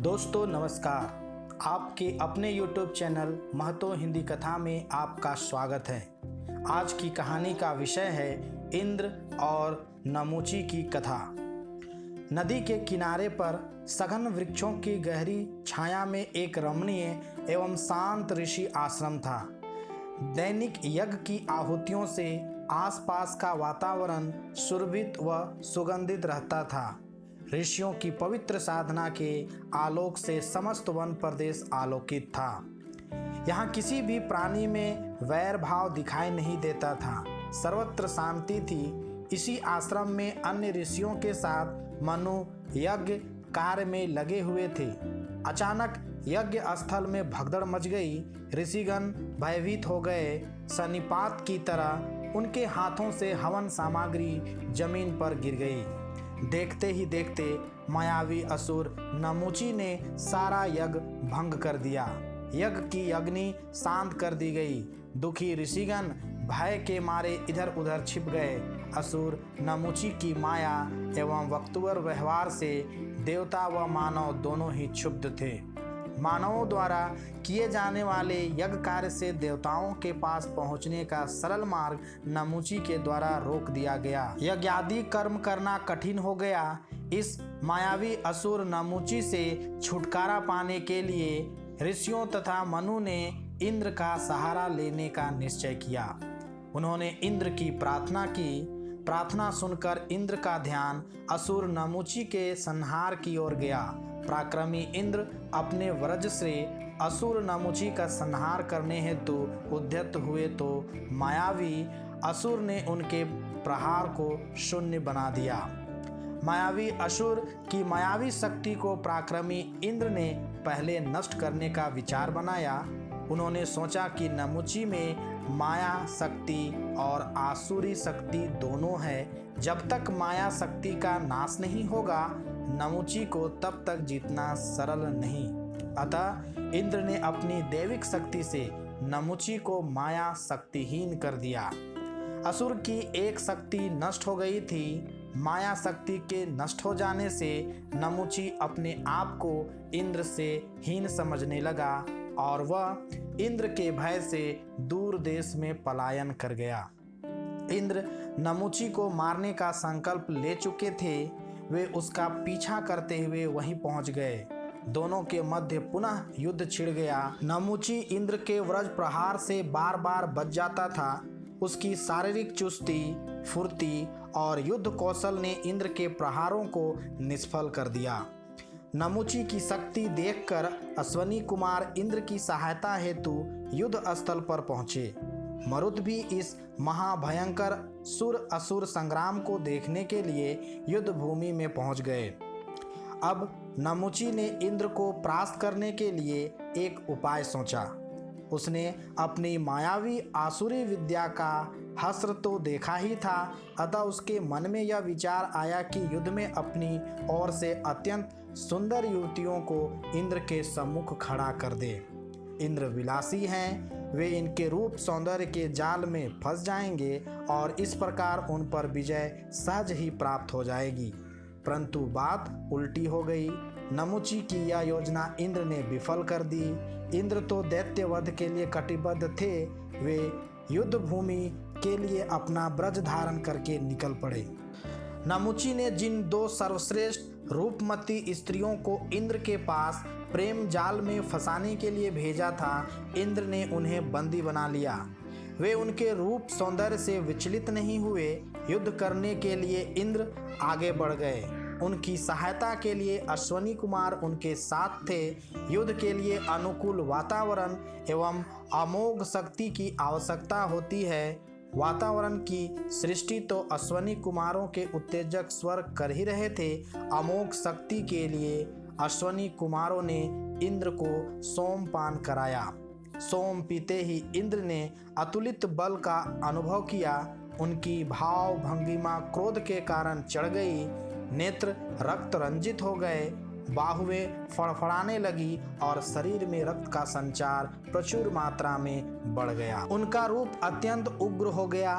दोस्तों नमस्कार। आपके अपने YouTube चैनल महतो हिंदी कथा में आपका स्वागत है। आज की कहानी का विषय है इंद्र और नमूची की कथा। नदी के किनारे पर सघन वृक्षों की गहरी छाया में एक रमणीय एवं शांत ऋषि आश्रम था। दैनिक यज्ञ की आहुतियों से आसपास का वातावरण सुरभित व सुगंधित रहता था। ऋषियों की पवित्र साधना के आलोक से समस्त वन प्रदेश आलोकित था। यहाँ किसी भी प्राणी में वैर भाव दिखाई नहीं देता था, सर्वत्र शांति थी। इसी आश्रम में अन्य ऋषियों के साथ मनु यज्ञ कार्य में लगे हुए थे। अचानक यज्ञ स्थल में भगदड़ मच गई। ऋषिगण भयभीत हो गए। सन्निपात की तरह उनके हाथों से हवन सामग्री जमीन पर गिर गई। देखते ही देखते मायावी असुर नमूची ने सारा यज्ञ भंग कर दिया। यज्ञ की अग्नि शांत कर दी गई। दुखी ऋषिगण भय के मारे इधर उधर छिप गए। असुर नमूची की माया एवं वक्तुवर व्यवहार से देवता व मानव दोनों ही क्षुब्ध थे। मानवों द्वारा किए जाने वाले यज्ञ कार्य से देवताओं के पास पहुंचने का सरल मार्ग नमूची के द्वारा रोक दिया गया। यज्ञादि कर्म करना कठिन हो गया। इस मायावी असुर नमूची से छुटकारा पाने के लिए ऋषियों तथा मनु ने इंद्र का सहारा लेने का निश्चय किया। उन्होंने इंद्र की प्रार्थना की। प्रार्थना सुनकर इंद्र का ध्यान असुर नमूची के संहार की ओर गया। पराक्रमी इंद्र अपने वज्र से असुर नमूची का संहार करने हेतु उद्यत हुए तो मायावी असुर ने उनके प्रहार को शून्य बना दिया। मायावी असुर की मायावी शक्ति को पराक्रमी इंद्र ने पहले नष्ट करने का विचार बनाया। उन्होंने सोचा कि नमूची में माया शक्ति और आसुरी शक्ति दोनों है। जब तक माया शक्ति का नाश नहीं होगा नमूची को तब तक जीतना सरल नहीं। अतः इंद्र ने अपनी दैविक शक्ति से नमूची को माया शक्तिहीन कर दिया। असुर की एक शक्ति नष्ट हो गई थी। माया शक्ति के नष्ट हो जाने से नमूची अपने आप को इंद्र से हीन समझने लगा और वह इंद्र के भय से दूर देश में पलायन कर गया। इंद्र नमूची को मारने का संकल्प ले चुके थे। वे उसका पीछा करते हुए वहीं पहुंच गए। दोनों के मध्य पुनः युद्ध छिड़ गया। नमूची इंद्र के वज्र प्रहार से बार बार बच जाता था। उसकी शारीरिक चुस्ती, फुर्ती और युद्ध कौशल ने इंद्र के प्रहारों को निष्फल कर दिया। नमूची की शक्ति देखकर अश्वनी कुमार इंद्र की सहायता हेतु युद्ध स्थल पर पहुंचे। मरुत भी इस महाभयंकर सुर असुर संग्राम को देखने के लिए युद्ध भूमि में पहुंच गए। अब नमूची ने इंद्र को परास्त करने के लिए एक उपाय सोचा। उसने अपनी मायावी आसुरी विद्या का हस्त्र तो देखा ही था, अतः उसके मन में यह विचार आया कि युद्ध में अपनी ओर से अत्यंत सुंदर युवतियों को इंद्र के सम्मुख खड़ा कर दे। इंद्र विलासी हैं, वे इनके रूप सौंदर्य के जाल में फंस जाएंगे और इस प्रकार उन पर विजय सहज ही प्राप्त हो जाएगी। परंतु बात उल्टी हो गई। नमूची की यह योजना इंद्र ने विफल कर दी। इंद्र तो दैत्यवध के लिए कटिबद्ध थे। वे युद्ध भूमि के लिए अपना ब्रज धारण करके निकल पड़े। नमूची ने जिन दो सर्वश्रेष्ठ रूपमती स्त्रियों को इंद्र के पास प्रेम जाल में फंसाने के लिए भेजा था, इंद्र ने उन्हें बंदी बना लिया। वे उनके रूप सौंदर्य से विचलित नहीं हुए। युद्ध करने के लिए इंद्र आगे बढ़ गए। उनकी सहायता के लिए अश्वनी कुमार उनके साथ थे। युद्ध के लिए अनुकूल वातावरण एवं अमोघ शक्ति की आवश्यकता होती है। वातावरण की सृष्टि तो अश्वनी कुमारों के उत्तेजक स्वर कर ही रहे थे। अमोघ शक्ति के लिए अश्वनी कुमारों ने इंद्र को सोमपान कराया। सोम पीते ही इंद्र ने अतुलित बल का अनुभव किया। उनकी भाव भंगिमा क्रोध के कारण चढ़ गई। नेत्र रक्त रंजित हो गए। बाहुएं फड़फड़ाने लगी और शरीर में रक्त का संचार प्रचुर मात्रा में बढ़ गया। उनका रूप अत्यंत उग्र हो गया।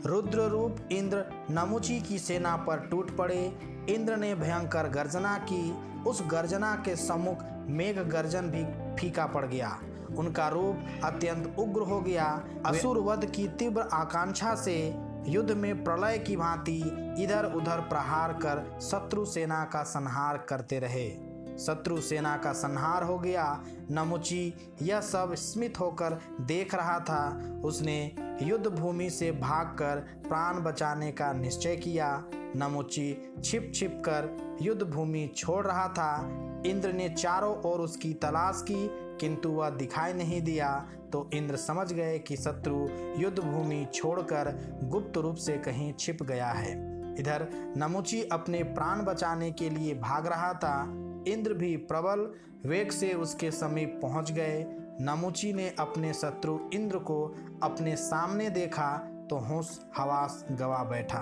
रुद्र रूप इंद्र नमुची की सेना पर टूट पड़े। इंद्र ने भयंकर गर्जना की। उस गर्जना के सम्मुख मेघ गर्जन भी फीका पड़ गया। उनका रूप अत्यंत उग्र हो गया। असुर वध की तीव्र आकांक्षा से युद्ध में प्रलय की भांति इधर उधर प्रहार कर शत्रु सेना का संहार करते रहे। शत्रु सेना का संहार हो गया। नमुची यह सब स्मित होकर देख रहा था। उसने युद्ध भूमि से भागकर प्राण बचाने का निश्चय किया। नमुची छिप छिप कर युद्ध भूमि छोड़ रहा था। इंद्र ने चारों ओर उसकी तलाश की, किंतु वह दिखाई नहीं दिया। तो इंद्र समझ गए कि शत्रु युद्ध भूमि छोड़कर गुप्त रूप से कहीं छिप गया है। इधर नमुची अपने प्राण बचाने के लिए भाग रहा था। इंद्र भी प्रबल वेग से उसके समीप पहुंच गए। नमुची ने अपने शत्रु इंद्र को अपने सामने देखा तो होश हवास गवा बैठा।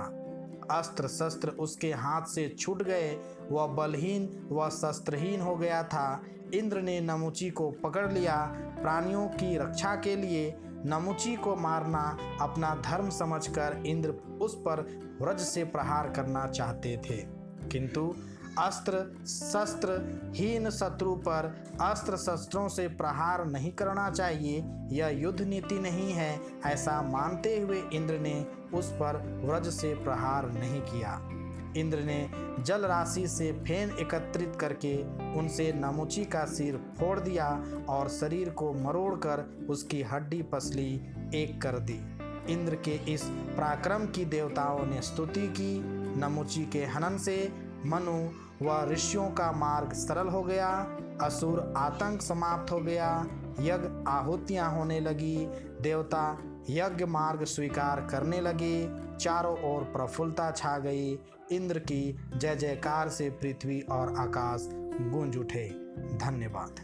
अस्त्र शस्त्र उसके हाथ से छूट गए। वह बलहीन व शस्त्रहीन हो गया था। इंद्र ने नमुची को पकड़ लिया। प्राणियों की रक्षा के लिए नमुची को मारना अपना धर्म समझकर इंद्र उस पर वज्र से प्रहार करना चाहते थे, किंतु अस्त्र शस्त्रहीन शत्रु पर अस्त्र शस्त्रों से प्रहार नहीं करना चाहिए, यह युद्ध नीति नहीं है। ऐसा मानते हुए इंद्र ने उस पर वज्र से प्रहार नहीं किया। इंद्र ने जल राशि से फेन एकत्रित करके उनसे नमुची का सिर फोड़ दिया और शरीर को मरोड़कर उसकी हड्डी पसली एक कर दी। इंद्र के इस पराक्रम की देवताओं ने स्तुति की। नमुची के हनन से मनु व ऋषियों का मार्ग सरल हो गया। असुर आतंक समाप्त हो गया। यज्ञ आहुतियां होने लगी। देवता यज्ञ मार्ग स्वीकार करने लगे। चारों ओर प्रफुल्लता छा गई। इंद्र की जय जयकार से पृथ्वी और आकाश गूंज उठे। धन्यवाद।